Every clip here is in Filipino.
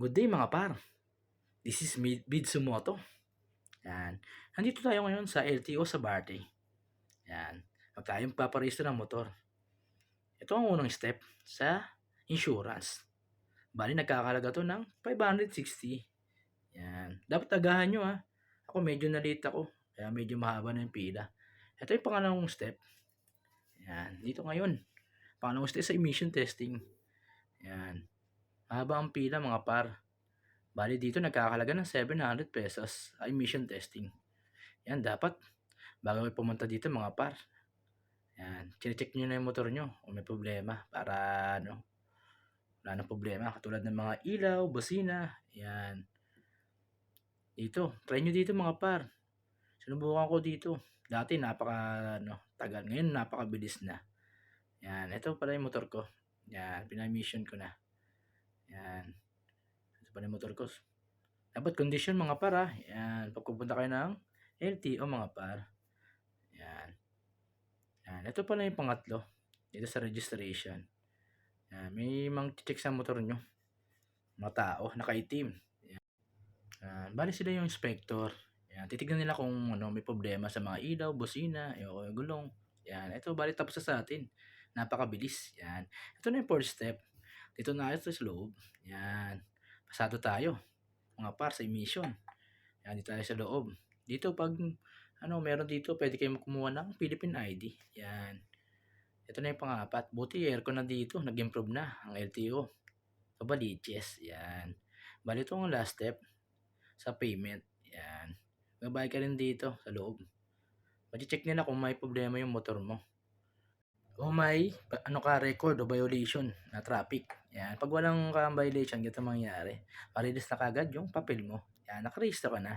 Good day mga par. This is Bitsumoto. Yan. Nandito tayo ngayon sa LTO sa Barte. Yan. Pag tayong paparegister ng motor. Ito ang unang step sa insurance. Bali nagkakalaga to ng 560. Yan. Dapat agahan nyo ha. Ako medyo na-late ako. Kaya medyo mahaba na yung pila. Ito yung pangalawang step. Yan. Dito ngayon. Pangalawang step sa emission testing. Yan. Mahaba ang pila mga par. Bali dito nagkakalaga ng 700 pesos ay emission testing. Yan dapat bago kayo pumunta dito mga par. Yan, check niyo na yung motor nyo kung may problema para wala nang problema katulad ng mga ilaw, busina. Yan. Dito, try nyo dito mga par. Sinubukan ko dito. Dati tagal. Ngayon napakabilis na. Yan, ito pala yung motor ko. Yan, pina-emission ko na. Yan. Ito pala yung motor ko. Dapat condition mga par ha. Yan, pagpupunta kayo ng LTO mga par. Yan. Yan. Ito pala yung pangatlo. Dito sa registration. Yan. May mang-check sa motor nyo. Mga tao, nakaitim. Yan. Bali sila yung inspector. Yan. Titignan nila kung may problema sa mga ilaw, busina, yung gulong. Yan. Ito, bali tapos na sa atin. Napakabilis. Yan. Ito na yung fourth step. Dito na ito sa loob. Yan. Pasado tayo. Mga par sa emission. Yan, dito tayo sa loob. Dito pag meron dito, pwede kayo kumuha ng Philippine ID. Yan. Ito na yung pangapat. Buti aircon na dito, nag-improve na ang LTO. Kabaliches. Yan. Bali ito ang last step sa payment. Yan. Magbayad ka rin dito sa loob. Check nila kung may problema yung motor mo. O may record o violation na traffic. Yan. Pag walang violation, ganito mangyayari. Parilis na kagad yung papel mo. Yan. Nakarehista ka na.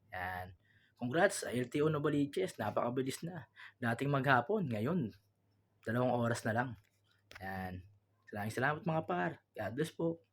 Yan. Congrats sa LTO Novaliches. Napakabilis na. Dating maghapon. Ngayon, 2 oras na lang. Yan. Salamat mga par. God bless po.